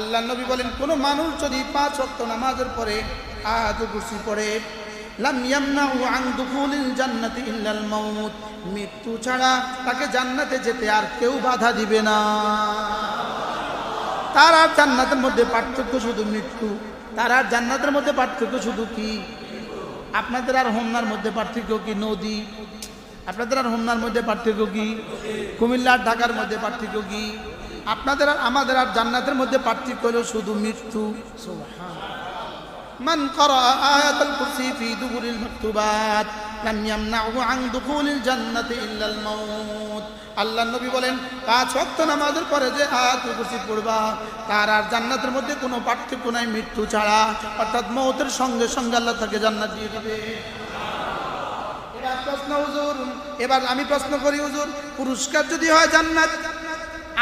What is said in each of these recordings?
আল্লাহ নবী বলেন, কোন মানুষ যদি 5 ওয়াক্ত নামাজের পরে আয়াতুল কুরসি পড়ে, লাম ইয়ামনাহু আন দুখুলিল জান্নাতি ইল্লাল মাউত, মৃত্যু ছাড়া তাকে জান্নাতে যেতে আর কেউ বাধা দিবে না। তার আর জান্নাতের মধ্যে পার্থক্য শুধু মৃত্যু। তার আর জান্নাতের মধ্যে পার্থক্য শুধু কি? আপনাদের আর হোমনার মধ্যে পার্থক্য কি? নদী। আপনাদের আর হোমনার মধ্যে পার্থক্য কি? কুমিল্লা আর ঢাকার মধ্যে পার্থক্য কি? আপনাদের আর আমাদের আর জান্নাতের মধ্যে পার্থক্য হলো শুধু মৃত্যু। মান ক্বারা আয়াতুল কুরসি ফি দুবুরিল মাকতুবাত লাম ইয়ামনাহু আন দুখুলিল জান্নাতি ইল্লাল মাউত। আল্লাহ নবী বলেন, 5 ওয়াক্ত নামাজের পরে যে আয়াতুল কুরসি পড়বা, তার আর জান্নাতের মধ্যে কোনো পার্থক্য নাই মৃত্যু ছাড়া। অর্থাৎ মওতের সঙ্গে সঙ্গে আল্লাহ তাকে জান্নাত দিয়ে দিবে। এবার প্রশ্ন হুজুর, এবার আমি প্রশ্ন করি হুজুর, পুরস্কার যদি হয় জান্নাত,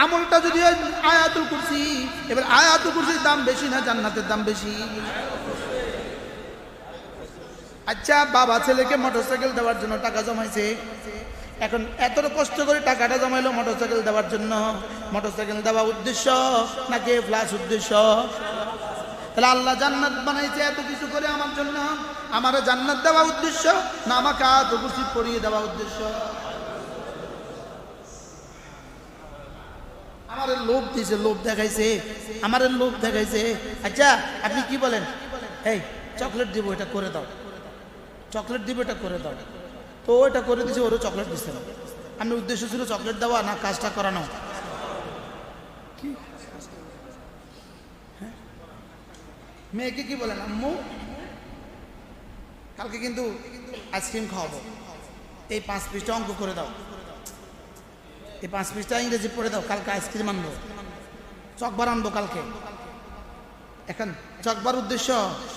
আমলটা যদি হয় আয়াতুল কুরসি, এবার আয়াতুল কুরসির দাম বেশি না জান্নাতের দাম বেশি? আচ্ছা, বাবা ছেলেকে মোটরসাইকেল দেওয়ার জন্য টাকা জমাইছে, এখন এত কষ্ট করে টাকাটা জমাইলো মোটরসাইকেল দেওয়ার জন্য। মোটরসাইকেল দেওয়া উদ্দেশ্য নাকি প্লাস উদ্দেশ্য? তাহলে আল্লাহ জান্নাত বানাইছে এত কিছু করে আমার জন্য, আমার জান্নাত দেওয়া উদ্দেশ্য না আমাকে আয়াতুল কুরসি পড়িয়ে দেওয়া উদ্দেশ্য? আমার লোভ দিয়েছে, লোভ দেখাইছে, আমার লোভ দেখাইছে। আচ্ছা, আপনি কি বলেন? এই চকলেট দিব, এটা করে দাও, চকলেট দিব, এটা করে দাও। তো ওইটা করে দিয়েছে, ওরও চকলেট দিচ্ছে না। আপনার উদ্দেশ্য ছিল চকলেট দেওয়া না কাজটা করানো? কি মেয়েকে কি বলেন, আম্মু কালকে কিন্তু আইসক্রিম খাওয়াবো, এই 5 পিসটা অঙ্ক করে দাও, এই 5 পিসটা ইংরেজি পড়ে দাও, কালকে আইসক্রিম আনবো, চকবার আনবো কালকে। এখন চকবার উদ্দেশ্য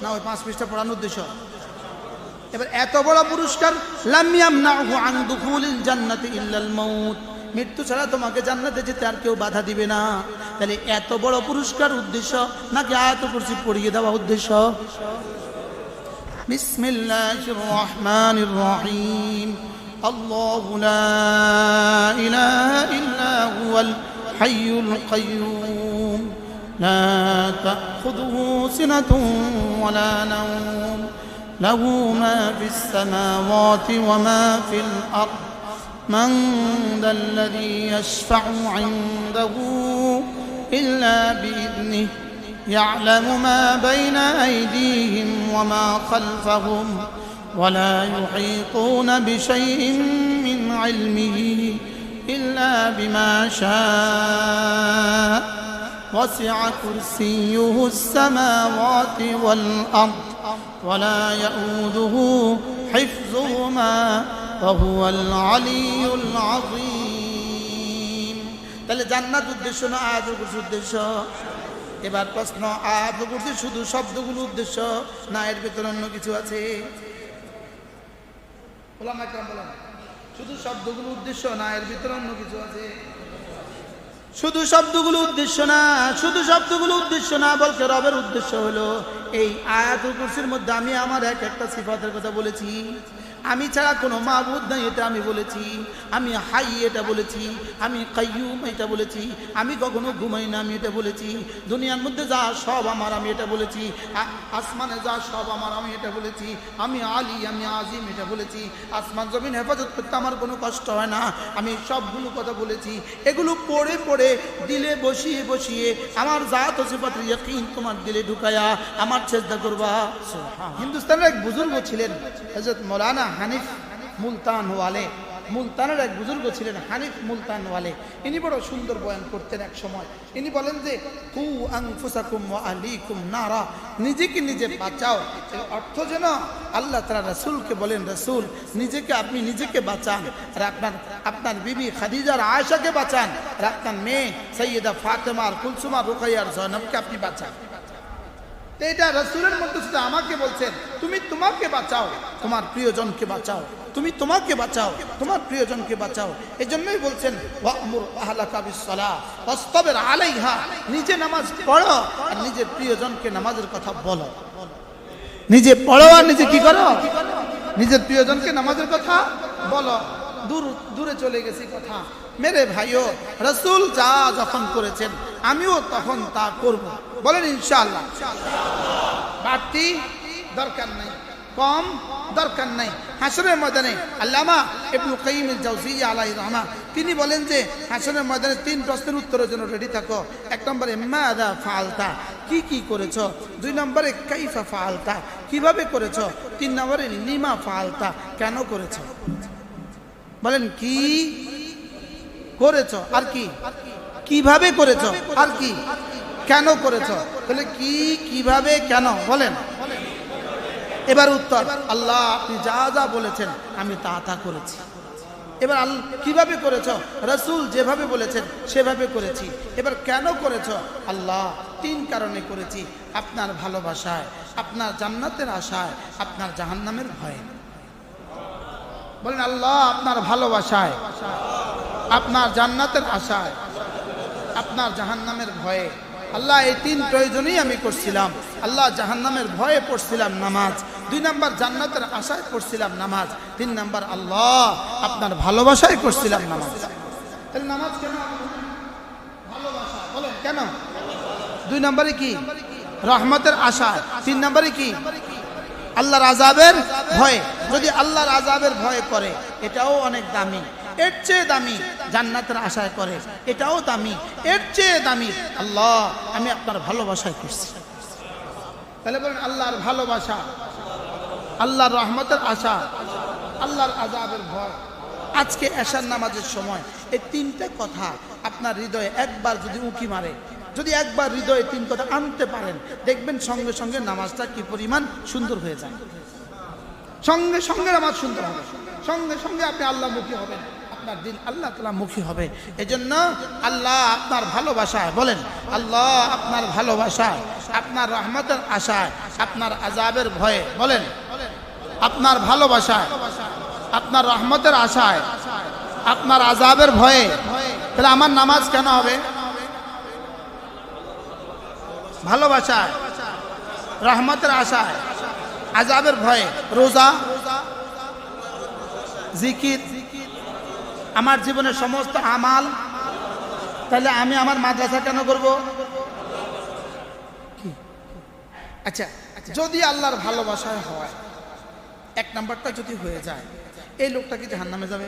না ওই 5 পিসটা পড়ানোর উদ্দেশ্য? এবার এত বড় পুরস্কার, লাম ইয়ামনাহু আন দুখুলিল জান্নাতি ইল্লাল মাউত, মৃত্যু ছাড়া তোমাকে জান্নাতে যেতে আর কেউ বাধা দিবে না। তাহলে এত বড় পুরস্কার উদ্দেশ্য নাকি আয়াতুল কুরসি পড়িয়ে দেওয়া উদ্দেশ্য? বিসমিল্লাহির রহমানির রহিম। আল্লাহু লা ইলাহা ইল্লা হুয়াল হাইয়ুল কাইয়্যুম লা তাখুযুহু সিনাতুন ওয়ালা নাওম লাহু মা ফিস সামাওয়াতি ওয়া মা ফিল আরদ মান যাল্লাযী ইয়াশফা'ু 'ইনদাহু ইল্লা বিইذনিহি يعلم ما بين أيديهم وما خلفهم ولا يحيطون بشيء من علمه إلا بما شاء وسع كرسيه السماوات والأرض ولا يؤوده حفظهما وهو العلي العظيم। তাহলে জান্নাত উদ্দেশ্য না আয়াতুল কুরসি উদ্দেশ্য? এবার প্রশ্ন, আয়াতুল কুরসি শুধু শব্দগুলো উদ্দেশ্য না এর ভিতরে অন্য কিছু আছে? ওলামা কেরাম বলেন, শুধু শব্দগুলো উদ্দেশ্য না এর ভিতরে অন্য কিছু আছে? শুধু শব্দগুলো উদ্দেশ্য না, শুধু শব্দগুলো উদ্দেশ্য না, বলতে রবের উদ্দেশ্য হলো এই আয়াতুল কুরসির মধ্যে আমি আমার একটা সিফাতের কথা বলেছি, আমি ছাড়া কোনো মাবুদ নাই এটা আমি বলেছি, আমি হাই এটা বলেছি, আমি কাইয়ুম এটা বলেছি, আমি কখনো ঘুমাই না আমি এটা বলেছি, দুনিয়ার মধ্যে যা সব আমার আমি এটা বলেছি, আসমানে যা সব আমার আমি এটা বলেছি, আমি আলী আমি আজিম এটা বলেছি, আসমান জমিন হেফাজত করতে আমার কোনো কষ্ট হয় না, আমি সবগুলো কথা বলেছি। এগুলো পড়ে পড়ে দিলে বসিয়ে বসিয়ে আমার জাত ও সিফাতের ইয়াকিন তোমার দিলে ঢুকায়া আমার চেষ্টা করবা। হিন্দুস্তানের এক বুজুর্গ ছিলেন হযরত মৌলানা হানিফ মুলতানওয়ালে। মুলতানের এক বুজুর্গ ছিলেন হানিফ মুলতানওয়ালে। ইনি বড় সুন্দর বয়ান করতেন এক সময়। ইনি বলেন যে কু আনফুসাকুম ওয়া আহলিকুম নারা, নিজেকে নিজে বাঁচাও। এর অর্থ যেন আল্লাহ তাআলা রাসূলকে বলেন, রাসূল নিজেকে আপনি নিজেকে বাঁচান, আর আপনার বিবি খাদিজার আয়েশাকে বাঁচান, আর আপনার মেয়ে সৈয়দা ফাতেমা আর কুলসুমা রুকাইয়া আর জয়নবকে আপনি বাঁচান। তো এটা রাসূলের মধ্যে শুধু আমাকে বলছেন, তুমি তোমাকে বাঁচাও, তোমার প্রিয়জনকে বাঁচাও, তুমি তোমাকে বাঁচাও, তোমার প্রিয়জনকে বাঁচাও। এজন্যই বলছেন ওয়া'মুর আহলাকা বিস-সালাহ ওয়াসতাবির আলাইহা, নিজে নামাজ পড়ো আর নিজের প্রিয়জনকে নামাজের কথা বলো। নিজে পড়ো আর নিজে কি করো? নিজের প্রিয়জনকে নামাজের কথা বলো। দূরে চলে গেছি কথা। मेरे भाइयों रसूल जा जखन करेছেন আমিও তখন তা করব। বলেন ইনশাআল্লাহ। বাড়তি দরকার নাই, কম দরকার নাই। হাসরের ময়দানে আল্লামা ইবনে কাইয়িম আল-জাওজিয়্যা আলাইহির রাহমা তিনি বলেন যে হাসরের ময়দানে 3 প্রশ্নের উত্তরের জন্য রেডি থাকো। 1 নম্বরে মাযা ফাআলতা, কি কি করেছো। 2 নম্বরে কাইফা ফাআলতা, কিভাবে করেছো। 3 নম্বরে লিমা ফাআলতা, কেন করেছো। বলেন কি করেছো, আর কি কিভাবে করেছো, আর কি কেন করেছো। তাহলে কি কিভাবে কেন বলেন। এবার উত্তর, আল্লাহ আপনি যা যা বলেছেন আমি তা তা করেছি। এবার কিভাবে করেছ, রাসূল যেভাবে বলেছেন সেভাবে করেছি। এবার কেন করেছ, আল্লাহ 3 কারণে করেছি। আপনার ভালোবাসায়, আপনার জান্নাতের আশায়, আপনার জাহান্নামের ভয়ে। বলেন আল্লাহ আপনার ভালোবাসায়, আপনার জান্নাতের আশায়, আপনার জাহান্নামের ভয়ে। আল্লাহ এই 3 প্রয়োজনেই আমি করছিলাম। আল্লাহ জাহান্নামের ভয়ে পড়ছিলাম নামাজ। 2 নম্বর জান্নাতের আশায় পড়ছিলাম নামাজ। 3 নম্বর আল্লাহ আপনার ভালোবাসায় করছিলাম নামাজ। তাহলে নামাজ কেন, ভালোবাসা। বলেন কেন। 2 নম্বরে কি, রহমতের আশায়। 3 নম্বরে কি, আল্লাহর আযাবের ভয়ে। যদি আল্লাহর আযাবের ভয়ে করে এটাও অনেক দামি। এর চেয়ে দামি জান্নাতের আশায় করে, এটাও দামি। এর চেয়ে দামি আল্লাহ আমি আপনার ভালোবাসায় করছি। তাহলে বলেন আল্লাহর ভালোবাসা, আল্লাহর রহমতের আশা, আল্লাহর আযাবের ভয়। আজকে এশার নামাজের সময় এই 3টা কথা আপনার হৃদয়ে একবার যদি উঁকি মারে, যদি একবার হৃদয়ে 3 কথা আনতে পারেন, দেখবেন সঙ্গে সঙ্গে নামাজটা কি পরিমাণ সুন্দর হয়ে যায়। সঙ্গে সঙ্গে নামাজ সুন্দর হবে, সঙ্গে সঙ্গে আপনি আল্লাহমুখী হবেন, আপনার দিন আল্লাহ তাআলা মুখী হবে। এজন্য আল্লাহ আপনার ভালোবাসায়, বলেন আল্লাহ আপনার ভালোবাসায়, আপনার রহমতের আশায়, আপনার আযাবের ভয়ে। বলেন আপনার ভালোবাসায়, আপনার রহমতের আশায়, আপনার আযাবের ভয়ে। তাহলে আমার নামাজ কেন হবে, ভালোবাসায়, রহমতের আশায়, আযাবের ভয়ে। রোজা, জিকির, আমার জীবনের সমস্ত আমাল। তাহলে আমি আমার মাদ্রাসা কেন করব। আচ্ছা যদি আল্লাহর ভালোবাসায় হয়, 1 নাম্বারটা যদি হয়ে যায়, এই লোকটা কি জাহান্নামে যাবে।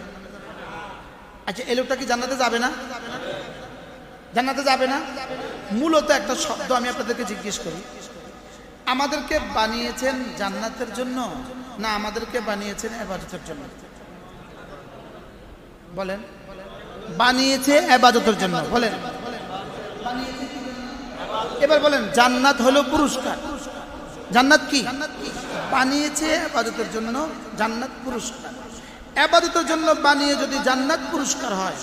আচ্ছা এই লোকটা কি জান্নাতে যাবে না, জান্নাতে যাবে না। মূলত একটা শব্দ আমি আপনাদেরকে জিজ্ঞেস করি, আমাদেরকে বানিয়েছেন জান্নাতের জন্য না আমাদেরকে বানিয়েছেন ইবাদতের জন্য। বলেন বানিয়েছে ইবাদতের জন্য। বলেন এবার বলেন জান্নাত হলো পুরস্কার। জান্নাত কি, বানিয়েছে ইবাদতের জন্য, জান্নাত পুরস্কার। ইবাদতের জন্য বানিয়ে যদি জান্নাত পুরস্কার হয়,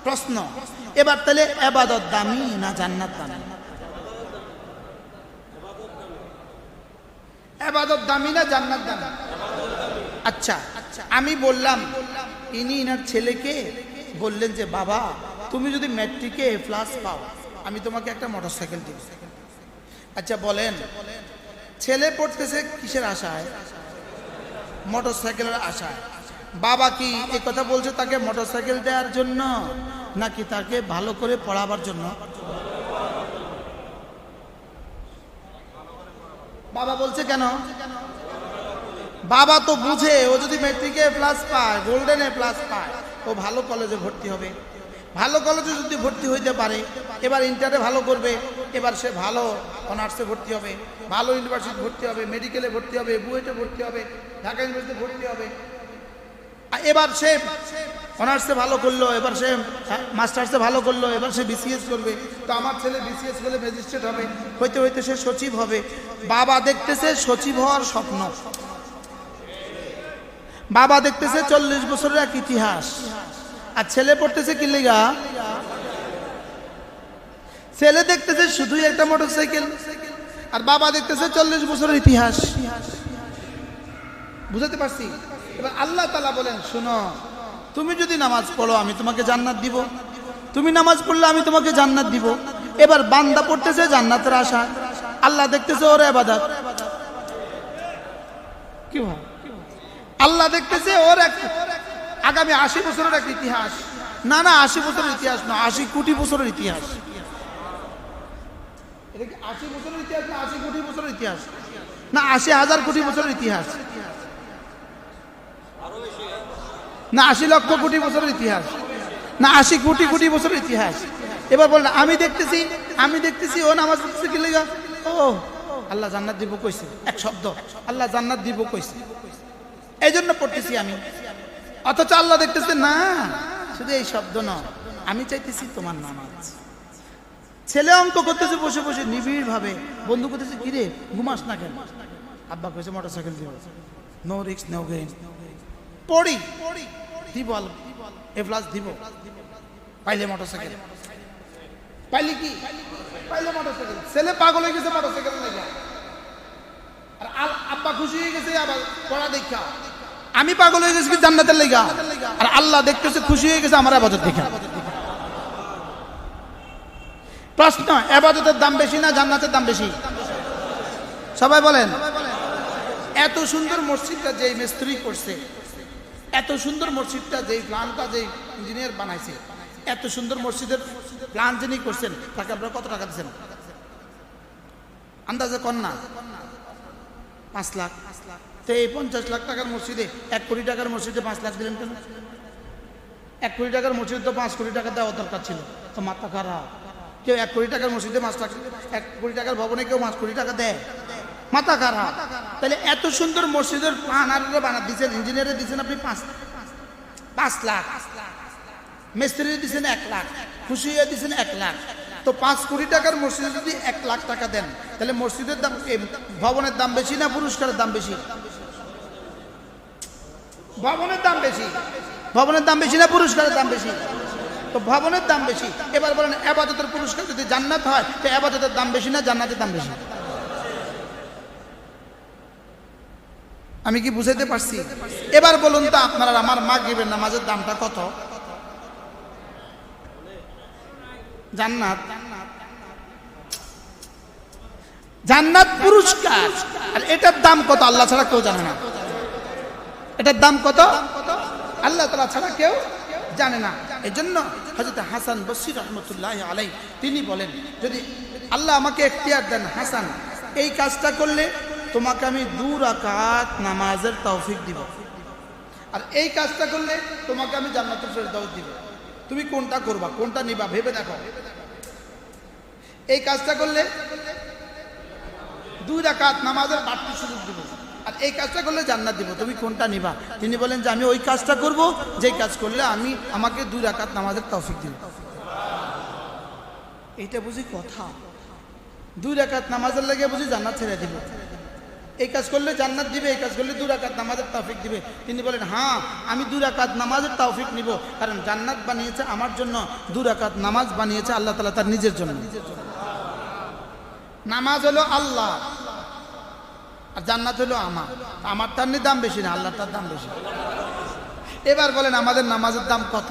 প্রশ্ন এবার তাহলে ইবাদত দামি না জান্নাত দামি। ইবাদত দামি না জান্নাত দামি। আচ্ছা আমি বললাম, ইনি ইনার ছেলেকে বললেন যে বাবা তুমি যদি ম্যাট্রিকে A+ পাও আমি তোমাকে একটা মোটরসাইকেল দিব। আচ্ছা বলেন ছেলে পড়তেছে কিসের আশায়, মোটরসাইকেলের আশায়। বাবা কি এই কথা বলছে তাকে মোটরসাইকেল দেওয়ার জন্য নাকি তাকে ভালো করে পড়াবার জন্য। বাবা বলছে কেন, বাবা তো বুঝে ও যদি ম্যাট্রিকে A+ পায়, গোল্ডেন A+ পায়, ও ভালো কলেজে ভর্তি হবে। ভালো কলেজে যদি ভর্তি হইতে পারে, এবার ইন্টারে ভালো করবে, এবার সে ভালো অনার্সে ভর্তি হবে, ভালো ইউনিভার্সিটি ভর্তি হবে, মেডিকেলে ভর্তি হবে, বুয়েটে ভর্তি হবে, ঢাকা ইউনিভার্সিটিতে ভর্তি হবে। এবার সে অনার্সে ভালো করলো, এবার সে মাস্টার্সে ভালো করলো, এবার সে BCS করবে। তো আমার ছেলে BCS করে ম্যাজিস্ট্রেট হবে, হইতে হইতে সে সচিব হবে। বাবা দেখতেছে সচিব হওয়ার স্বপ্ন, বাবা দেখতেছে 40 বছরের এক ইতিহাস, আর ছেলে পড়তেছে কি লিগা, ছেলে দেখতেছে শুধুই একটা মোটরসাইকেল, আর বাবা দেখতেছে 40 বছরের ইতিহাস। বুঝাতে পারছি। এবার আল্লাহ তাআলা বলেন শোনো, তুমি যদি নামাজ পড়ো আমি তোমাকে জান্নাত দিব, তুমি নামাজ পড়লে আমি তোমাকে জান্নাত দিব। এবার বান্দা পড়তেছে জান্নাতের আশা, আল্লাহ দেখতেছে ওর ইবাদত। কি হয়, আল্লাহ দেখতেছে ওর এক আগামী 80 বছরের এক ইতিহাস। না না 80 বছরের ইতিহাস না, 80 কোটি বছরের ইতিহাস। এটা কি 80 বছরের ইতিহাস না 80 কোটি বছরের ইতিহাস না 80,000 কোটি বছরের ইতিহাস না 80 লক্ষ কোটি বছরের ইতিহাস না 80 কোটি কোটি বছরের ইতিহাস? এবার বলেন, আমি দেখতেছি ও নামাজ পড়তেছে কি লাগা? ও আল্লাহ জান্নাত দিব কইছে, এক শব্দ আল্লাহ জান্নাত দিব কইছে, এই জন্য পড়তেছি আমি। অথচ আল্লাহ দেখতেছে না, শুধু এই শব্দ না, আমি চাইতেছি তোমার নামাজ। ছেলে অঙ্ক করতেছে বসে বসে নিবিড় ভাবে, বন্ধু করতেছে কিরে ঘুমাস না কেন? আব্বা কইছে মোটরসাইকেল দিব, নো রিস্ক নো গেইন। পড়ি দিব, এ প্লাস দিব, পাইলে মোটরসাইকেল, পাইলে কি পাইলে মোটরসাইকেল। ছেলে পাগল হয়ে গেছে মোটরসাইকেল লাগা, আর আব্বা খুশি হয়ে গেছে আবার পড়া দেখা। আমি পাগল হয়ে গেছি জান্নাতের লাগা, আর আল্লাহ দেখতেছে খুশি হয়ে গেছে আমার ইবাদত দেখা। প্রশ্ন, ইবাদতের দাম বেশি না জান্নাতের দাম বেশি? সবাই বলেন। এত সুন্দর মসজিদটা যেই মিস্ত্রি করছে, এত সুন্দর মসজিদটা যেই প্ল্যানটা যেই ইঞ্জিনিয়ার বানাইছে, এত সুন্দর মসজিদের প্ল্যান যিনি করছেন, তাকে আপনারা কত টাকা দিচ্ছেন আন্দাজে? কন না 5 লাখ। তো এই 50 লাখ টাকার মসজিদে 1 কোটি টাকার মসজিদে 5 লাখ দিলেন কেন? 1 কোটি টাকার মসজিদে তো 5 কোটি টাকা দেওয়ার দরকার ছিল। তো মাথা খারাপ। কেউ 1 কোটি টাকার মসজিদে 5 লাখ, 1 কোটি টাকার ভবনে কেউ 5 কোটি টাকা দেয়? মাথা খারাপ। তাহলে এত সুন্দর মসজিদের প্ল্যান আর বানা দিচ্ছেন, ইঞ্জিনিয়ারে দিচ্ছেন আপনি 5 লাখ, মিস্ত্রি দিচ্ছেন 1 লাখ, খুশি হয়ে দিচ্ছেন 1 লাখ। তো 5 কোটি টাকার মসজিদে যদি 1 লাখ টাকা দেন, তাহলে মসজিদের দাম, ভবনের দাম বেশি না পুরস্কারের দাম বেশি? ভবনের দাম বেশি। ভবনের দাম বেশি না পুরস্কারের দাম বেশি? তো ভবনের দাম বেশি। এবার বলেন, ইবাদতের পুরস্কার যদি জান্নাত হয়, তো ইবাদতের দাম বেশি না জান্নাতের দাম বেশি? আমি কি বুঝাইতে পারছি? এবার বলুন তো আপনারা, আমার মাগরিবের নামাজের দামটা কত? জান্নাত, জান্নাত পুরস্কার, আর এটার দাম কত আল্লাহ ছাড়া কেউ জানে না। এটার দাম কত আল্লাহ তাআলা ছাড়া কেউ জানে না। এজন্য হযরত হাসান বসরি রাহমাতুল্লাহি আলাইহি তিনি বলেন, যদি আল্লাহ আমাকে এখতিয়ার দেন, হাসান এই কাজটা করলে তোমাকে আমি 2 রাকাত নামাজের তৌফিক দিব, আর এই কাজটা করলে তোমাকে আমি জান্নাতুল ফেরদাউস দিব, তুমি কোনটা করবা, কোনটা নিবা ভেবে দেখো। এই কাজটা করলে 2 রাকাত নামাজের বাড়তি সুযোগ দিব, আর এই কাজটা করলে জান্নাত দিব, তুমি কোনটা নিবা? তিনি বলেন যে আমি ওই কাজটা করব যেই কাজ করলে আমাকে 2 রাকাত নামাজের তৌফিক দিব। এইটা বুঝি কথা? 2 রাকাত নামাজের লাগে বুঝি জান্নাত ছেড়ে দিব? এই কাজ করলে জান্নাত দিবে, এই কাজ করলে 2 রাকাত নামাজের তৌফিক দিবে। তিনি বলেন হ্যাঁ, আমি 2 রাকাত নামাজের তৌফিক নিব, কারণ জান্নাত বানিয়েছে আমার জন্য, 2 রাকাত নামাজ বানিয়েছে আল্লাহ তাআলা তার নিজের জন্য। নামাজ হলো আল্লাহ, আর জান্নাত হলো আমার তার দাম বেশি না, আল্লাহ তার দাম বেশি। এবার বলেন আমাদের নামাজের দাম কত?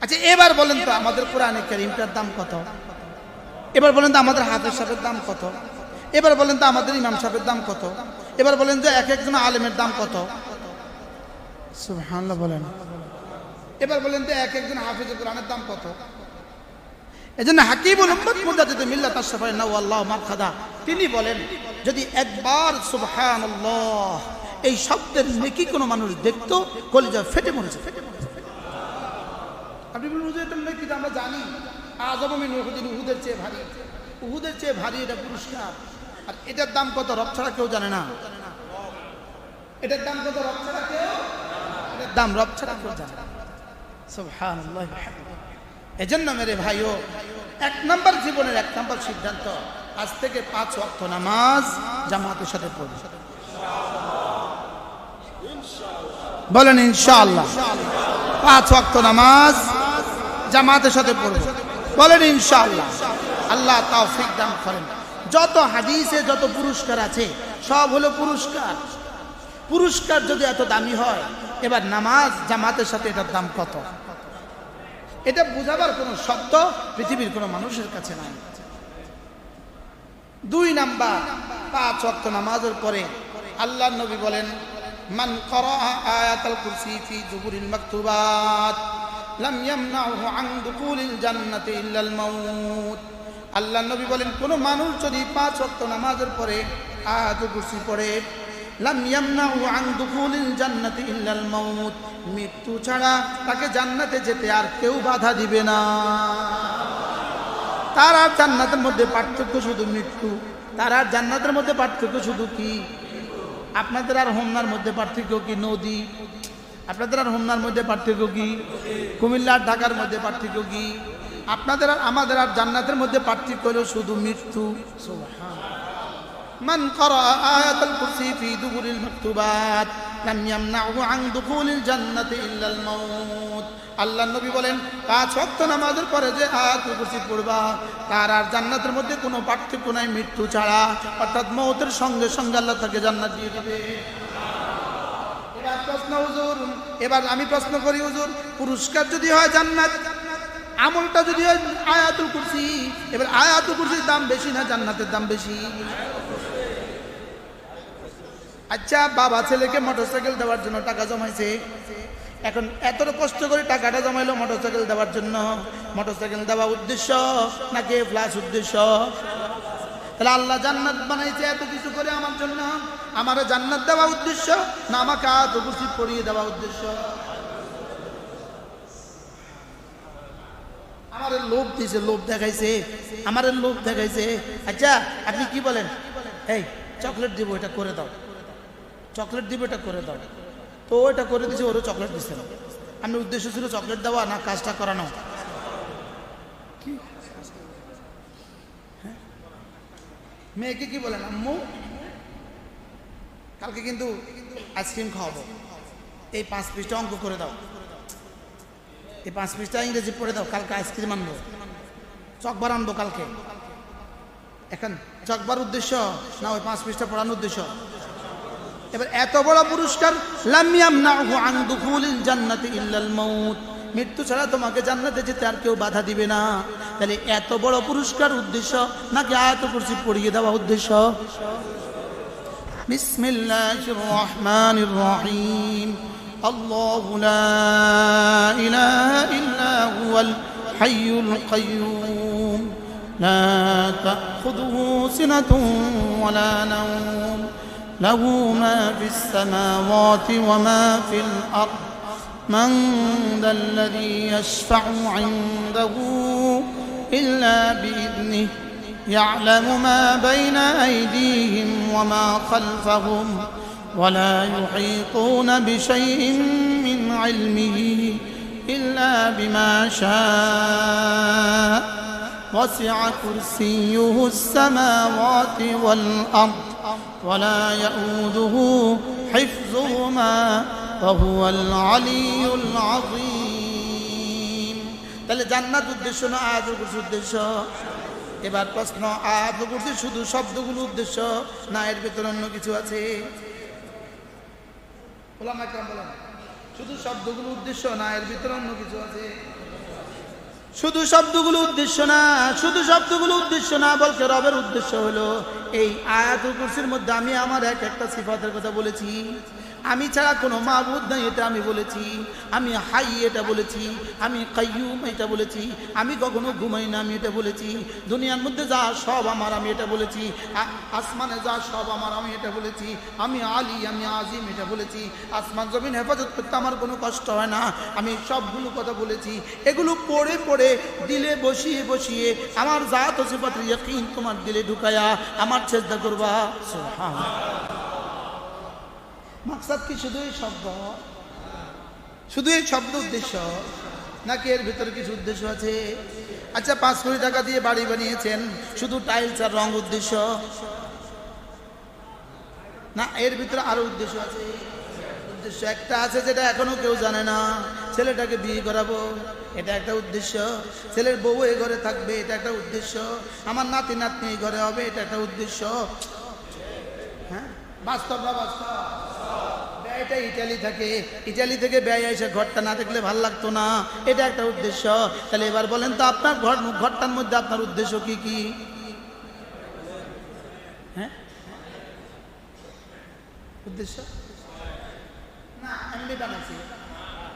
আচ্ছা এবার বলেন তো আমাদের কোরআনে কারীমটার দাম কত? এবার বলেন তো আমাদের হাফেজ সাহেবের দাম কত? এবার বলেন তো আমাদের ইমাম সাহেবের দাম কত? এবার বলেন যে এক একজন আলেমের দাম কত? সুবহানাল্লাহ বলেন। এবার বলেন তো এক একজন হাফেজে কোরআনের দাম কত? এজন্য হাকিমুল উম্মাত মুজাদ্দিদ মিল্লাত আশ-শাফাঈ নাওয়াল্লাহু মারখাদা তিনি বলেন, যদি একবার সুবহানাল্লাহ এই শব্দের নেকি কোনো মানুষ দেখতো, কলিজা ফেটে মরেছে। আপনি বলুন যে এটা নেকি, আমরা জানি আযম মিন উহুদিন, উহুদের চেয়ে ভারী, উহুদের চেয়ে ভারী এটা পুরস্কার। আর এটার দাম কত রব ছাড়া কেউ জানে না। এটার দাম কত রব ছাড়া কেউ, এটার দাম রব ছাড়া কেউ জানে না। সুবহানাল্লাহ। এজন্য মেরে ভাইও, 1 নম্বর জীবনের 1 নম্বর সিদ্ধান্ত, আজ থেকে 5 ওয়াক্ত নামাজ জামাতের সাথে পড়ব। বলেন ইনশাআল্লাহ। 5 ওয়াক্ত নামাজ জামাতের সাথে পড়ব। বলেন ইনশাআল্লাহ। আল্লাহ তৌফিক দান করেন। যত হাদিসে যত পুরস্কার আছে সব হলো পুরস্কার। পুরস্কার যদি এত দামি হয়, এবার নামাজ জামাতের সাথে এটার দাম কত? এটা বোঝাবার কোনো শব্দ পৃথিবীর কোনো মানুষের কাছে নাই। 2 নাম্বার, 5 ওয়াক্ত নামাজের পরে আল্লাহর নবী বলেন, মান ক্বারা আয়াতুল কুরসি ফি জুবুরিল মাকতুবাত লাম ইয়ামনাহু আন দুখুলিল জান্নাতি ইল্লাল মাউত। আল্লাহ নবী বলেন, কোন মানুষ যদি 5 ওয়াক্ত নামাজের পরে আয়াতুল কুরসি পড়ে, লাম ইয়ামনাহু আন দুখুলিল জান্নাতি ইল্লাল মাউত, মৃত্যু ছাড়া তাকে জান্নাতে যেতে আর কেউ বাধা দিবে না। তার আর জান্নাতের মধ্যে পার্থক্য শুধু মৃত্যু। তার আর জান্নাতের মধ্যে পার্থক্য শুধু কি? আপনাদের আর হোমনার মধ্যে পার্থক্য কি? নদী। আপনাদের আর হোমনার মধ্যে পার্থক্য কি? কুমিল্লা আর ঢাকার মধ্যে পার্থক্য কি? আপনাদের আর আমাদের আর জান্নাতের মধ্যে পার্থক্য হলো শুধু মৃত্যু। মান ক্বারা আয়াতুল কুরসি ফি দুবুরিল মাকতুবাত লাম ইয়ামনাহু আন দুখুলিল জান্নাতি ইল্লাল মাউত। আল্লাহ নবী বলেন, 5 ওয়াক্ত নামাজের পরে যে আয়াতুল কুরসি পড়বা, তার আর জান্নাতের মধ্যে কোনো পার্থক্য নাই মৃত্যু ছাড়া। অর্থাৎ মওতের সঙ্গে সঙ্গে আল্লাহ তাকে জান্নাত দিয়ে দিবে। এবার প্রশ্ন হুজুর, এবার আমি প্রশ্ন করি হুজুর, পুরস্কার যদি হয় জান্নাত, আমলটা যদি হয় আয়াতুল কুরসি, এবার আয়াতুল কুরসির দাম বেশি না জান্নাতের দাম বেশি? আচ্ছা, বাবা ছেলেকে মোটরসাইকেল দেওয়ার জন্য টাকা জমাইছে, এখন এত কষ্ট করে টাকাটা জমাইলো মোটরসাইকেল দেওয়ার জন্য, মোটরসাইকেল দেওয়া উদ্দেশ্য নাকি প্লাস উদ্দেশ্য? তাহলে আল্লাহ জান্নাত বানাইছে এত কিছু করে আমার জন্য, আমার জান্নাত দেওয়া উদ্দেশ্য না আমাকে আয়াতুল কুরসি পড়িয়ে দেওয়া উদ্দেশ্য? আমার লোভ দিয়েছে, লোভ দেখাইছে, আমার লোভ দেখাইছে। আচ্ছা আপনি কি বলেন, এই চকলেট দিব এটা করে দাও, চকলেট দিব এটা করে দাও, তো এটা করে দিয়েছে, ওরও চকলেট দিচ্ছে না। আমি উদ্দেশ্য ছিল চকলেট দেওয়া না কাজটা করানো? কি মেয়েকে কি বলেন, আম্মু কালকে কিন্তু আইসক্রিম খাওয়াবো, এই 5 পৃষ্ঠা অঙ্ক করে দাও, এই 5 পৃষ্ঠা ইংরেজি পড়ে দাও, কালকে আইসক্রিম আনবো, চকবার আনবো কালকে। এখন চকবার উদ্দেশ্য না ওই 5 পৃষ্ঠা পড়ানোর উদ্দেশ্য? এবার এত বড় পুরস্কার, লাম ইয়ামনাহু আন দুখুলিল জান্নাতি ইল্লাল মাউত, মৃত্যু ছাড়া তোমাকে জান্নাতে যেতে আর কেউ বাধা দিবে না। তাহলে এত বড় পুরস্কার উদ্দেশ্য নাকি আয়াতুল কুরসি পড়িয়ে দেওয়া উদ্দেশ্য? বিসমিল্লাহির রহমানির রহিম। আল্লাহু লা ইলাহা ইল্লা হুয়াল হাইয়ুল কাইয়্যুম লা তাখুযুহু সিনাতুন ওয়ালা নাওম له ما في السماوات وما في الأرض من ذا الذي يشفع عنده إلا بإذنه يعلم ما بين أيديهم وما خلفهم ولا يحيطون بشيء من علمه إلا بما شاء وسع كرسيه السماوات والأرض ولا يؤوده حفظهما وهو العلي العظيم। তাহলে জান্নাত উদ্দেশ্য না আয়াতুল কুরসি উদ্দেশ্য? এবার প্রশ্ন, আয়াতুল কুরসি শুধু শব্দগুলো উদ্দেশ্য না এর ভিতরে অন্য কিছু আছে? ওলামা কেরাম বলেন, শুধু শব্দগুলো উদ্দেশ্য না এর ভিতরে অন্য কিছু আছে? শুধু শব্দগুলো উদ্দেশ্য না, শুধু শব্দগুলো উদ্দেশ্য না, বলকে রবের উদ্দেশ্য হলো এই আয়াতুল কুরসির মধ্যে আমি আমার একটা সিফাতের কথা বলেছি, আমি ছাড়া কোনো মাবুদ নাই এটা আমি বলেছি, আমি হাই এটা বলেছি, আমি কাইয়ুম এটা বলেছি, আমি কখনো ঘুমাই না আমি এটা বলেছি, দুনিয়ার মধ্যে যা সব আমার আমি এটা বলেছি, আসমানে যা সব আমার আমি এটা বলেছি, আমি আলী আমি আজিম এটা বলেছি, আসমান জমিন হেফাজত করতে আমার কোনো কষ্ট হয় না, আমি সবগুলো কথা বলেছি। এগুলো পড়ে পড়ে দিলে বসিয়ে বসিয়ে আমার জাত ও সিফাতের ইয়াকিন তোমার দিলে ঢুকায়া আমার সিজদা করবা। সুবহানাল্লাহ। মাকসাদ কি শুধু এই শব্দ? শুধু এই শব্দ উদ্দেশ্য নাকি এর ভিতরে কিছু উদ্দেশ্য আছে? আচ্ছা 5 কোটি টাকা দিয়ে বাড়ি বানিয়েছেন, শুধু টাইলস আর রং উদ্দেশ্য না এর ভিতরে আরো উদ্দেশ্য আছে? উদ্দেশ্য একটা আছে যেটা এখনো কেউ জানে না, ছেলেটাকে বিয়ে করাবো এটা একটা উদ্দেশ্য, ছেলের বউ এই ঘরে থাকবে এটা একটা উদ্দেশ্য, আমার নাতি নাতনি এই ঘরে হবে এটা একটা উদ্দেশ্য। হ্যাঁ বাস্তব না বাস্তব? ব্যয়টা ইটালি থাকে, ইটালি থেকে ব্যয় এসে ঘরটা না দেখলে ভাল লাগতো না, এটা একটা উদ্দেশ্য। তাহলে এবার বলেন তো আপনার ঘরটার মধ্যে আপনার উদ্দেশ্য কি কি? হ্যাঁ উদ্দেশ্য আমি বানাইছি।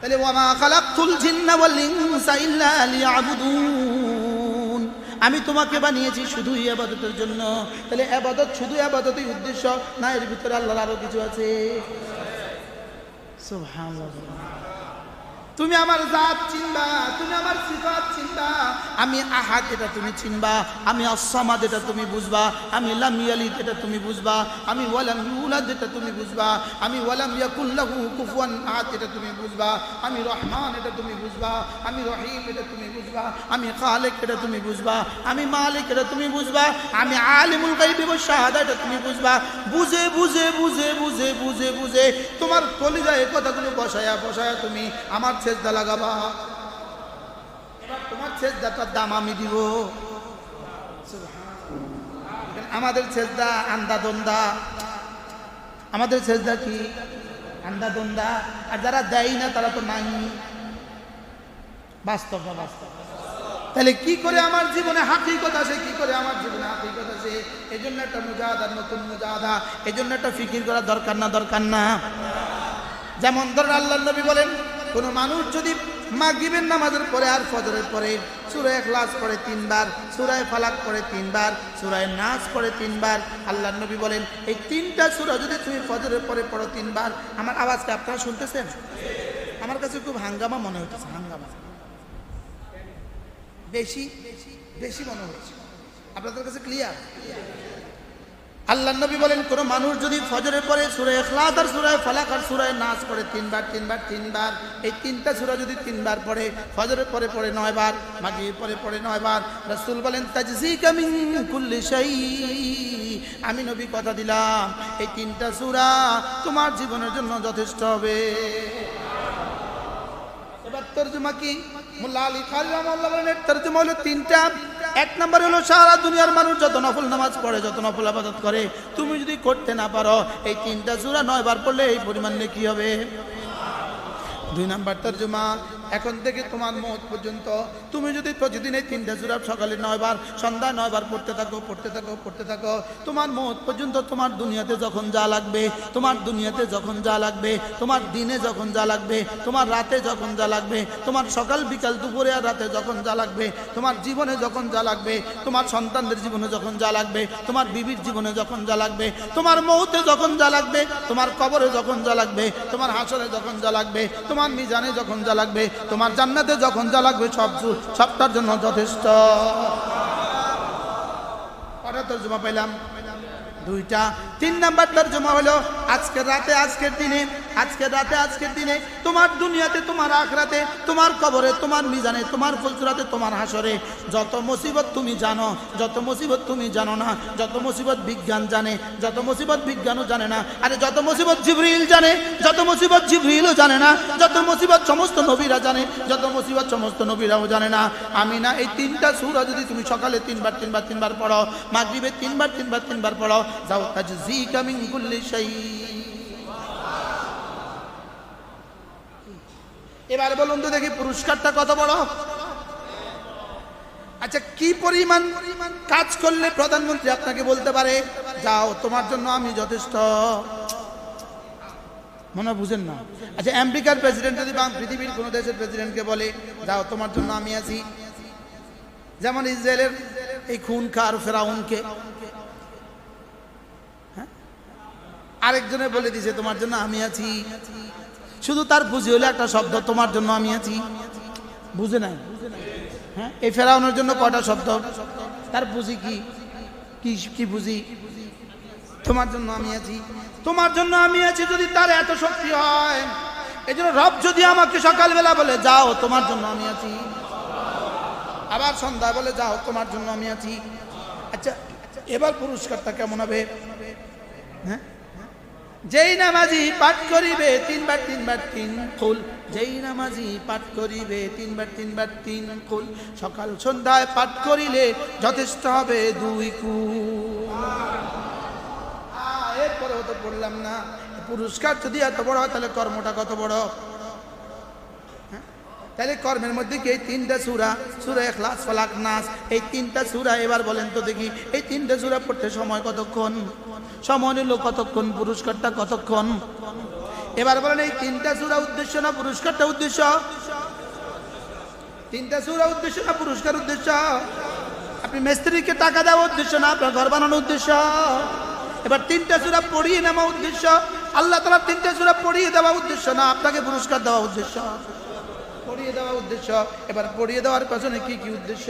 তাহলে ওয়ামা খালাকতুল জিন্না ওয়াল ইনসা ইল্লা লিয়াবুদুন, আমি তোমাকে বানিয়েছি শুধু ইবাদতের জন্য। তাহলে ইবাদত শুধু ইবাদতই উদ্দেশ্য না, এর ভিতরে আল্লাহর আরো কিছু আছে? সুবহানাল্লাহ। তুমি আমার জাত চিনবা, তুমি আমার সিফাত চিনবা। আমি আহাদ এটা তুমি চিনবা, আমি আস-সামাদ এটা তুমি বুঝবা, আমি লাম ইয়ালিদ এটা তুমি বুঝবা, আমি ওয়ালাম ইউলাদ এটা তুমি বুঝবা, আমি ওয়ালাম ইয়াকুল লাহু কুফুয়ান আহাদ এটা তুমি বুঝবা, আমি রহমান এটা তুমি বুঝবা, আমি রহিম এটা তুমি বুঝবা, আমি খালিক এটা তুমি বুঝবা, আমি মালিক এটা তুমি বুঝবা, আমি আলিমুল গায়বি ওয়াশ শাহাদা এটা তুমি বুঝবা। বুঝে বুঝে বুঝে বুঝে বুঝে বুঝে তোমার কলিজায় এই কথাগুলো বসায়া বসায়া তুমি আমার সেজদা লাগাবা। এবার তোমার সেজদাটার দাম আমি দিব। আমাদের সেজদা আন্দাদন্দা, আমাদের সেজদা কি আন্দাদন্দা, আর যারা দেয় না তারা তো নাই। বাস্তব না বাস্তব? তাহলে কি করে আমার জীবনে হাকিকত আসে, কি করে আমার জীবনে হাকিকত আসে? এই জন্য একটা মুজাহাদা, নতুন মুজাহাদা, এই জন্য একটা ফিকির করা দরকার না দরকার না? যেমন ধরেন আল্লাহর নবী বলেন, কোনো মানুষ যদি মাগরিবের নামাজের পরে আর ফজরের পরে সূরা ইখলাস পড়ে 3 বার, সূরা ফালাক পড়ে 3 বার, সূরা নাস পড়ে 3 বার, আল্লাহর নবী বলেন এই 3টা সূরা যদি তুমি ফজরের পরে পড়ো 3 বার, আমার আওয়াজটা আপনারা শুনতেছেন? আমার কাছে খুব হাঙ্গামা মনে হচ্ছে, হাঙ্গামা বেশি বেশি মনে হচ্ছে। আপনাদের কাছে ক্লিয়ার? আল্লাহর নবী বলেন কোন মানুষ যদি ফজরের পরে সূরা ইখলাস আর সূরা ফালাক আর সূরা নাস পড়ে 3 বার 3 বার 3 বার, এই 3টা সূরা যদি 3 বার পড়ে, ফজরের পরে পড়ে 9 বার, মাগরিবের পরে পড়ে 9 বার, রাসূল বলেন তাজজিকা মিন কুল্লি শাই, আমি নবী কথা দিলাম এই 3টা সূরা তোমার জীবনের জন্য যথেষ্ট হবে। এবার তরজমা কি? মুল্লা আলী খালি রাহমাতুল্লাহ বলেন এর তরজমা হলো 3টা। 1 নম্বর হলো সারা দুনিয়ার মানুষ যত নফল নামাজ পড়ে, যত নফল ইবাদত করে, তুমি যদি করতে না পারো এই 3টা সূরা 9 বার পড়লে এই পরিমাণ নেকি হবে। 2 নম্বর তরজমা, এখন থেকে তোমার মওত পর্যন্ত তুমি যদি প্রতিদিন এই 3টা সূরা সকালে 9 বার, সন্ধ্যা 9 বার পড়তে থাকো পড়তে থাকো পড়তে থাকো, তোমার মওত পর্যন্ত তোমার দুনিয়াতে যখন যা লাগবে, তোমার দুনিয়াতে যখন যা লাগবে, তোমার দিনে যখন যা লাগবে, তোমার রাতে যখন যা লাগবে, তোমার সকাল বিকাল দুপুরে আর রাতে যখন যা লাগবে, তোমার জীবনে যখন যা লাগবে, তোমার সন্তানদের জীবনে যখন যা লাগবে, তোমার বিবির জীবনে যখন যা লাগবে, তোমার মওতে যখন যা লাগবে, তোমার কবরে যখন যা লাগবে, তোমার হাসরে যখন যা লাগবে, তোমার মিজানে যখন যা লাগবে, তোমার জান্নাতে যখন যা লাগবে, সবটার জন্য যথেষ্ট। কটা তরজমা পেলাম? 2টা। 3 নাম্বার তরজমা হলো আজকের রাতে আজকের দিনে, আজকের রাতে আজকের দিনে তোমার দুনিয়াতে, তোমার আখিরাতে, তোমার কবরে, তোমার মিজানে, তোমার ফুলসুরাতে, তোমার হাসরে যত মুসিবত তুমি জানো, যত মুসিবত তুমি জানো না, যত মুসিবত বিজ্ঞান জানে, যত মুসিবত বিজ্ঞানও জানে না, আরে যত মুসিবত জিবরিল জানে, যত মুসিবত জিবরিলও জানে না, যত মুসিবত সমস্ত নবীরা জানে, যত মুসিবত সমস্ত নবীরাও জানে না, আমি না এই 3টা সূরা যদি তুমি সকালে 3 বার 3 বার 3 বার পড়ো, মাগরিবে 3 বার 3 বার 3 বার পড়ো, যাও তাজজিকা মিন কুল্লি শাই। এবার বলুন তো দেখি পুরস্কারটা কত বড়? আচ্ছা, কি পরিমাণ কাজ করলে প্রধানমন্ত্রী আপনাকে বলতে পারে যাও তোমার জন্য আমি যথেষ্ট? মনে বুঝেন না? আচ্ছা, আমেরিকার প্রেসিডেন্ট যদি পৃথিবীর কোন দেশের প্রেসিডেন্টকে বলে যাও তোমার জন্য আমি আছি, যেমন ইসরায়েলের এই খুনখার ফেরাউনকে আরেকজনে বলে দিছে তোমার জন্য আমি আছি, শুধু তার বুঝি হলো একটা শব্দ তোমার জন্য আমি আছি, বুঝে নাই? হ্যাঁ, এই ফেরাউনের জন্য কয়টা শব্দ? তার বুঝি কি কি বুঝি? তোমার জন্য আমি আছি, তোমার জন্য আমি আছি। যদি তার এত শক্তি হয়, এই জন্য রব যদি আমাকে সকালবেলা বলে যাও তোমার জন্য আমি আছি, আবার সন্ধ্যা বলে যাও তোমার জন্য আমি আছি, আচ্ছা এবার পুরস্কারটা কেমন হবে? হ্যাঁ, যেই নামাজি পাঠ করিবে 3 বার 3 বার 3 ফুল, যেই নামাজি পাঠ করিবে 3 বার 3 বার 3 ফুল, সকাল সন্ধ্যায় পাঠ করিলে যথেষ্ট হবে 2 কুল। এরপরেও তো পড়লাম না। পুরস্কার যদি এত বড় হয় তাহলে কর্মটা কত বড়? তাহলে কর্মের মধ্যে কি এই 3টা সূরা, সূরা ইখলাস, ফালাক, নাস, এই 3টা সূরা এবার বলেন তো দেখি এই 3টা সূরা পড়তে সময় কতক্ষণ? সময় নিল কতক্ষণ? পুরস্কারটা কতক্ষণ? এবার বলেন এই তিনটা সূরা উদ্দেশ্য না পুরস্কারটা উদ্দেশ্য? তিনটা সূরা উদ্দেশ্য না পুরস্কার উদ্দেশ্য? আপনি মিস্ত্রিকে টাকা দেওয়া উদ্দেশ্য না আপনার ঘর বানানোর উদ্দেশ্য? এবার তিনটা সূরা পড়িয়ে নেওয়া উদ্দেশ্য, আল্লাহ তাআলা তিনটা সূরা পড়িয়ে দেওয়া উদ্দেশ্য না আপনাকে পুরস্কার দেওয়া উদ্দেশ্য? পড়িয়ে দেওয়া উদ্দেশ্য। এবার পড়িয়ে দেওয়ার পেছনে কি কি উদ্দেশ্য?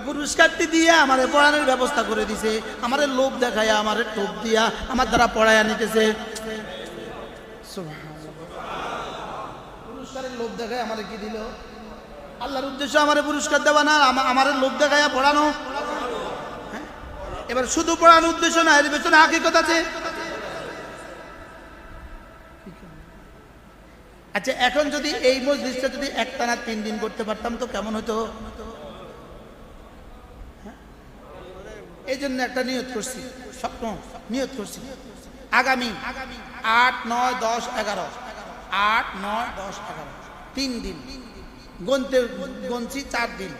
পুরস্কারটি দিয়ে আমারে পড়ানোর ব্যবস্থা করে দিছে, আমারে লোভ দেখায়া আমারে টোপ দিয়া আমার দ্বারা পড়ায়া নিতেছে। পুরস্কারের লোভ দেখায় আমারে কি দিল? আল্লাহর উদ্দেশ্য আমারে পুরস্কার দেওয়া না, আমারে লোভ দেখায়া পড়ানো। এবার শুধু পড়ানোর উদ্দেশ্য না, এর পেছনে হাকিকত আছে। আচ্ছা এখন যদি এই মজলিসটা যদি একটানা 3 দিন করতে পারতাম তো কেমন হতো? এই জন্য একটা নিয়ত করছি, স্বপ্ন নিয়ত করছি, আগামী 8, 9, 10, 11 8, 9, 10, 11 3 দিন গুনছি 4 দিন,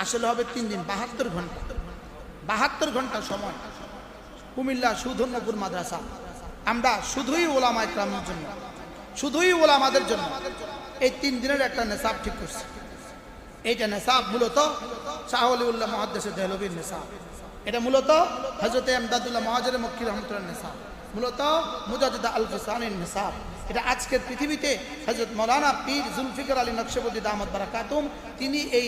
আসলে হবে 3 দিন, 72 ঘন্টা। 72 ঘন্টা সময় কুমিল্লা সুধন্যপুর মাদ্রাসা আমরা শুধুই ওলামা ইকরামের জন্য, শুধুই ওলামাদের জন্য এই 3 দিনের একটা নেশাব ঠিক করছি। এইটা নেশাব মূলত শাহ ওলিউল্লাহ মুহাদ্দিস দেহলভির নেশাব, এটা মূলত হযরত ইমদাদুল্লাহ মুহাজির মক্কি রাহমাতুল্লাহ নেশাব, মূলত মুজাদ্দিদ আল ফিসানির নেশাব। এটা আজকের পৃথিবীতে হযরত মাওলানা পীর জুলফিকার আলী নকশবন্দি দামাত বারাকাতুম তিনি এই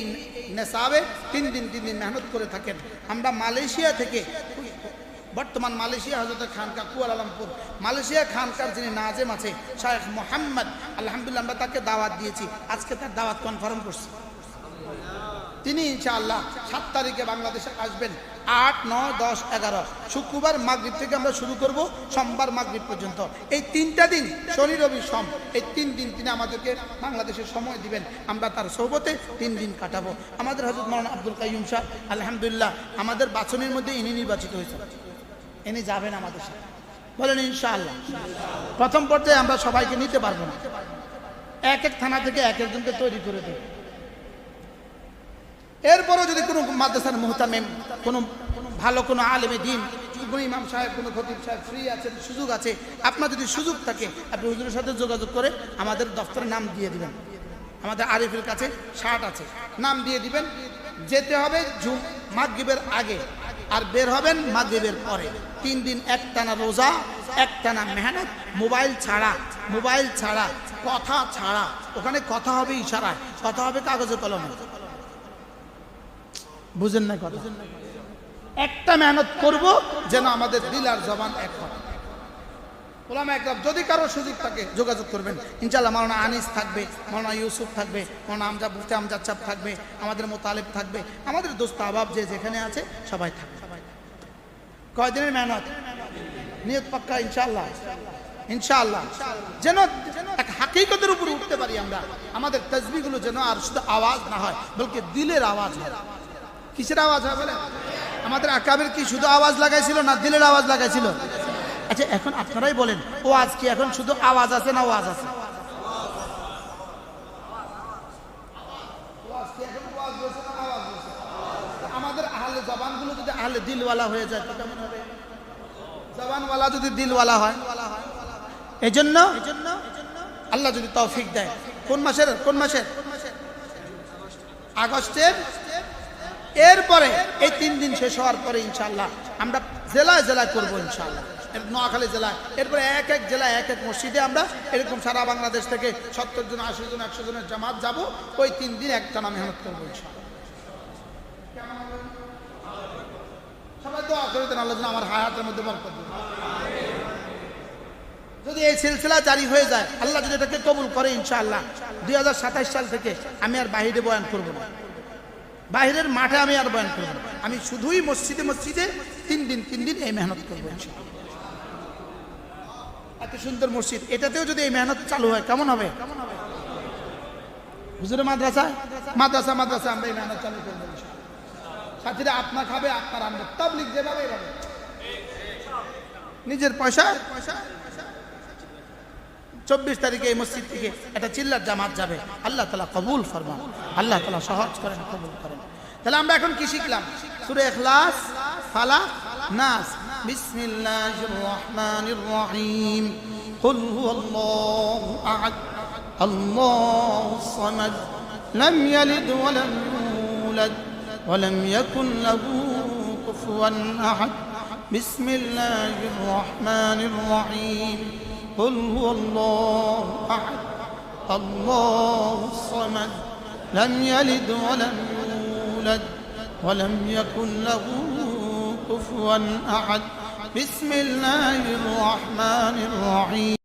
নেশাবে 3 দিন মেহনত করে থাকেন। আমরা মালয়েশিয়া থেকে, বর্তমান মালয়েশিয়া হযরত খানকা কুয়ালালামপুর মালয়েশিয়া খানকার যিনি নাজেম আছে শায়েখ মোহাম্মদ, আলহামদুলিল্লাহ আমরা তাকে দাওয়াত দিয়েছি, আজকে তার দাওয়াত কনফার্ম করছি। তিনি ইনশাআল্লাহ 7 তারিখে বাংলাদেশে আসবেন। 8, 9, 10, 11 শুক্রবার মাগরিব থেকে আমরা শুরু করব সোমবার মাগরিব পর্যন্ত। এই 3টা দিন শনি রবি সোম, এই 3 দিন তিনি আমাদেরকে বাংলাদেশের সময় দিবেন, আমরা তার সোহবতে 3 দিন কাটাবো। আমাদের হযরত মাওলানা আব্দুল কাইয়ুম সাহেব আলহামদুলিল্লাহ আমাদের বাছনের মধ্যে ইনি নির্বাচিত হয়েছেন, ইনি যাবেন আমাদের সাথে, বলেন ইনশাআল্লাহ। প্রথম পর্যায়ে আমরা সবাইকে নিতে পারবো না, এক এক থানা থেকে এক একজনকে তৈরি করে দেব। এরপরও যদি কোনো মাদ্রাসার মুহতামিম, কোনো ভালো কোনো আলেমে দ্বীন, কোনো ইমাম সাহেব, কোনো খতিব সাহেব ফ্রি আছেন, সুযোগ আছে, আপনার যদি সুযোগ থাকে আপনি হুজুরের সাথে যোগাযোগ করে আমাদের দফতরে নাম দিয়ে দিবেন। আমাদের আরিফের কাছে 60 আছে, নাম দিয়ে দিবেন। যেতে হবে মাগরিবের আগে আর বের হবেন মাগরিবের পরে। 3 দিন একটানা রোজা, একটানা মেহনত, মোবাইল ছাড়া, কথা ছাড়া। ওখানে কথা হবে ইশারায়, কথা হবে কাগজে কলমে, বুঝেন না কথা? একটা মেহনত করব যেন আমাদের দিল আর জবান এক হয়। ওলামা একরাম যদি কারো সুযোগ থাকে যোগাযোগ করবেন ইনশাআল্লাহ। মাওলানা আনিস থাকবে, মাওলানা ইউসুফ থাকবে, মাওলানা আমজাদ মুফতি আমজাদ সাহেব থাকবে, আমাদের মোতালেব থাকবে, আমাদের দোস্ত আহবাব যে যেখানে আছে সবাই থাকবে। কয়দিনের মেহনত? নিয়ত পাক্কা ইনশাআল্লাহ, ইনশাআল্লাহ। যেন এক হাকিকতের উপর উঠতে পারি আমরা, আমাদের তাসবিহগুলো যেন আর শুধু আওয়াজ না হয় বলকে দিলের আওয়াজ হয়। কিসের আওয়াজ হয় বলে? আমাদের আকাবের কি শুধু আওয়াজ লাগাইছিল না দিলের আওয়াজ লাগাইছিল? আচ্ছা এখন আপনারাই বলেন, ওয়াজ কি এখন শুধু আওয়াজ আছে না ওয়াজ আছে? আমাদের আহলে জবানগুলো যদি আহলে দিলওয়ালা হয়ে যায় তো কেমন হবে? জবানওয়ালা যদি দিলওয়ালা হয়। এজন্য আল্লাহ যদি তৌফিক দেয়, কোন মাসের আগস্টের এরপরে এই 3 দিন শেষ হওয়ার পরে ইনশাআল্লাহ আমরা জেলায় জেলায় করবো ইনশাআল্লাহ। নোয়াখালী জেলায়, এরপরে এক এক জেলায় এক এক মসজিদে আমরা এরকম সারা বাংলাদেশ থেকে 70 জন 80 জন 100 জনের জামাত যাব। ওই 3 দিন একটানা মেহনত করবো ইনশাআল্লাহ। সবাই দোয়া করে দেন আল্লাহ যেন আমার হায়াতের মধ্যে বরকত দেন। যদি এই সিলসিলা জারি হয়ে যায়, আল্লাহ যদি এটাকে কবুল করে ইনশাআল্লাহ 2027 সাল থেকে আমি আর বাহিরে বয়ান করব না, বাহিরের মাঠে আমি আর বয়ান করব না, আমি শুধুই মসজিদে 3 দিন এই মেহনত করবো ইনশাআল্লাহ। এত সুন্দর মসজিদ, এটাতেও যদি এই মেহনত চালু হয় কেমন হবে? হুজুরের মাদ্রাসা আমরা এই মেহনত চালু করবো ইনশাআল্লাহ। সাথীরা আপনার খাবে, আপনার আনবে, তাবলীগ যেভাবে এভাবে নিজের পয়সা 24 তারিখে এই মসজিদ থেকে একটা চিল্লার জামাত যাবে। আল্লাহ তাআলা কবুল ফরমান, আল্লাহ তাআলা সহজ করেন, কবুল করেন। তাহলে আমরা এখন কি শিখলাম? সূরা ইখলাস, ফালাক, নাস। বিসমিল্লাহির রহমানির রহিম। কুল হুয়াল্লাহু আহাদ, আল্লাহুস সামাদ, লাম ইয়ালিদ ওয়া লাম ইউলাদ ওয়া লাম ইয়াকুল লাহু কুফুয়ান আহাদ। বিসমিল্লাহির রহমানির রহিম। কুল হুয়াল্লাহু আহাদ, আল্লাহুস সামাদ, লাম ইয়ালিদ ওয়া লাম ইউলাদ ওয়া লাম ইয়াকুল লাহু কুফুয়ান আহাদ। বিসমিল্লাহির রহমানির রহিম।